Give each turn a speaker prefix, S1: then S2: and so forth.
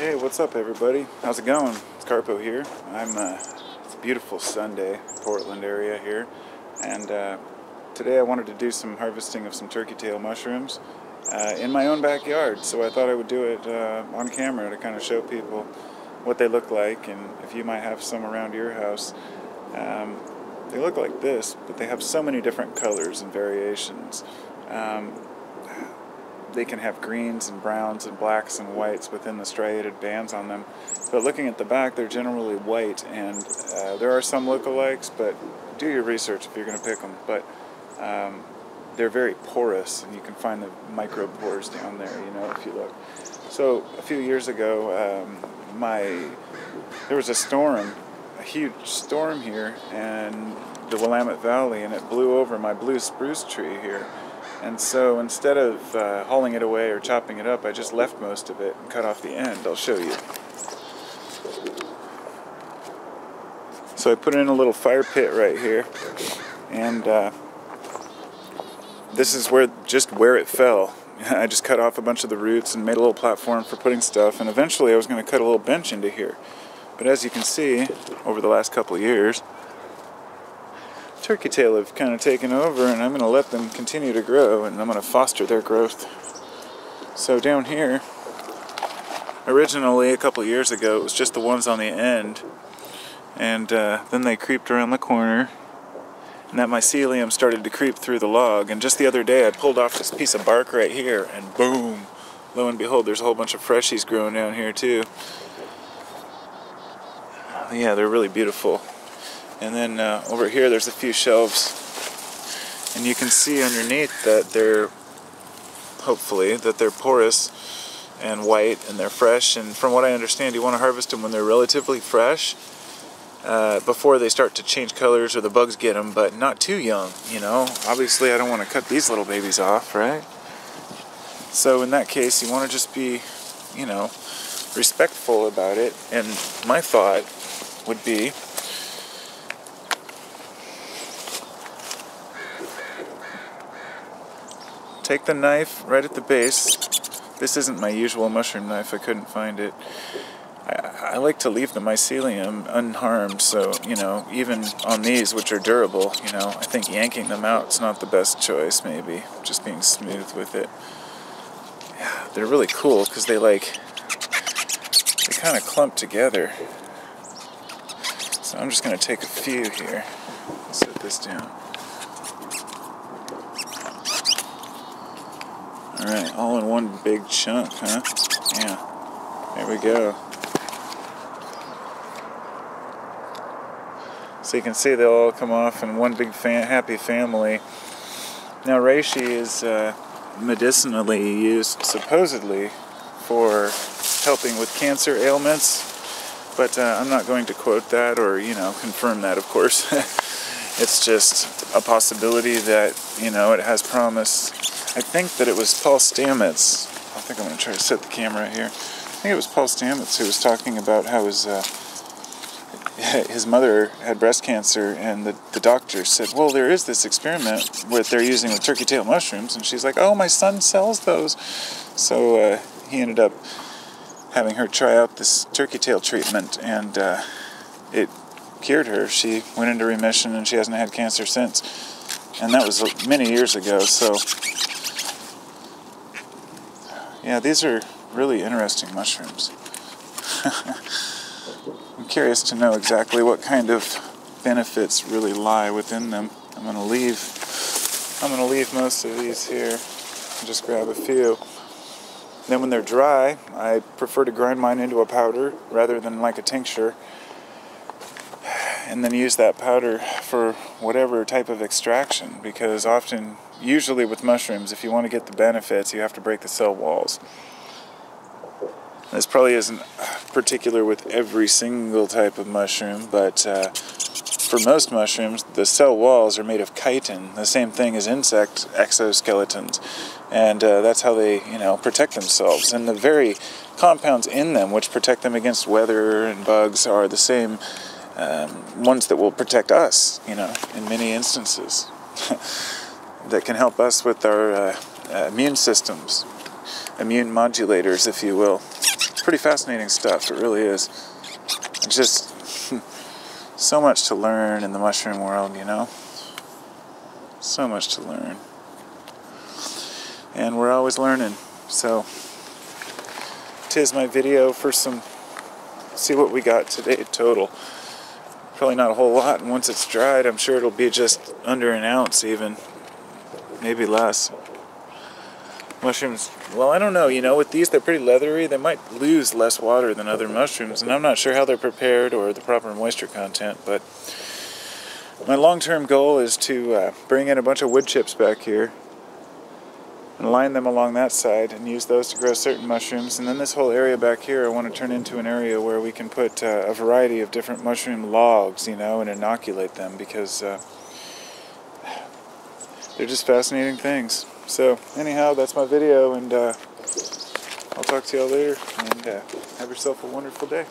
S1: Hey, what's up everybody? How's it going? It's Carpo here. It's a beautiful Sunday, Portland area here, and today I wanted to do some harvesting of some turkey tail mushrooms in my own backyard, so I thought I would do it on camera to kind of show people what they look like, and if you might have some around your house. They look like this, but they have so many different colors and variations. They can have greens and browns and blacks and whites within the striated bands on them. But looking at the back, they're generally white, and there are some lookalikes, but do your research if you're going to pick them. But they're very porous, and you can find the micropores down there, if you look. So a few years ago, there was a storm, a huge storm here in the Willamette Valley, and it blew over my blue spruce tree here. And so instead of hauling it away or chopping it up, I just left most of it and cut off the end. I'll show you. So I put in a little fire pit right here, and this is just where it fell. I just cut off a bunch of the roots and made a little platform for putting stuff, and eventually I was going to cut a little bench into here. But as you can see, over the last couple of years, turkey tail have kind of taken over, and I'm going to let them continue to grow, and I'm going to foster their growth. So down here, originally a couple of years ago, it was just the ones on the end, and then they creeped around the corner, and that mycelium started to creep through the log, and just the other day I pulled off this piece of bark right here, and boom, lo and behold, there's a whole bunch of freshies growing down here too. Yeah, they're really beautiful. And then over here there's a few shelves, and you can see underneath that they're porous and white, and they're fresh. And from what I understand, you want to harvest them when they're relatively fresh, before they start to change colors or the bugs get them, but not too young, Obviously I don't want to cut these little babies off, right? So in that case, you want to just be, respectful about it. And my thought would be, take the knife right at the base. This isn't my usual mushroom knife, I couldn't find it. I like to leave the mycelium unharmed, so, even on these, which are durable, I think yanking them out is not the best choice, maybe. Just being smooth with it. Yeah, they're really cool, because they kind of clump together. So I'm just going to take a few here. Set this down. Alright, all in one big chunk, huh? Yeah, there we go. So you can see they'll all come off in one big happy family. Now reishi is medicinally used, supposedly, for helping with cancer ailments, but I'm not going to quote that or, confirm that, of course. It's just a possibility that, it has promise. I think that it was Paul Steemit. I think I'm going to try to set the camera here. I think it was Paul Steemit who was talking about how his mother had breast cancer, and the doctor said, well, there is this experiment they're using with turkey tail mushrooms, and she's like, oh, my son sells those. So he ended up having her try out this turkey tail treatment, and it cured her. She went into remission, and she hasn't had cancer since. And that was many years ago, so yeah, these are really interesting mushrooms. I'm curious to know exactly what kind of benefits really lie within them. I'm going to leave most of these here and just grab a few. Then when they're dry, I prefer to grind mine into a powder rather than like a tincture, and then use that powder for whatever type of extraction, because usually with mushrooms, if you want to get the benefits, you have to break the cell walls. This probably isn't particular with every single type of mushroom, but for most mushrooms, the cell walls are made of chitin, the same thing as insect exoskeletons, and that's how they, protect themselves. And the very compounds in them which protect them against weather and bugs are the same ones that will protect us, in many instances, that can help us with our immune systems, immune modulators, if you will. pretty fascinating stuff, it really is. It's just so much to learn in the mushroom world, you know? So much to learn. And we're always learning. So, 'tis my video for see what we got today total. Probably not a whole lot, and once it's dried, I'm sure it'll be just under an ounce even. Maybe less. Mushrooms, well, I don't know, you know, with these, they're pretty leathery. They might lose less water than other mushrooms, and I'm not sure how they're prepared or the proper moisture content, but my long-term goal is to bring in a bunch of wood chips back here and line them along that side and use those to grow certain mushrooms. And then this whole area back here I want to turn into an area where we can put a variety of different mushroom logs, you know, and inoculate them, because they're just fascinating things. So anyhow, that's my video, and I'll talk to y'all later, and have yourself a wonderful day.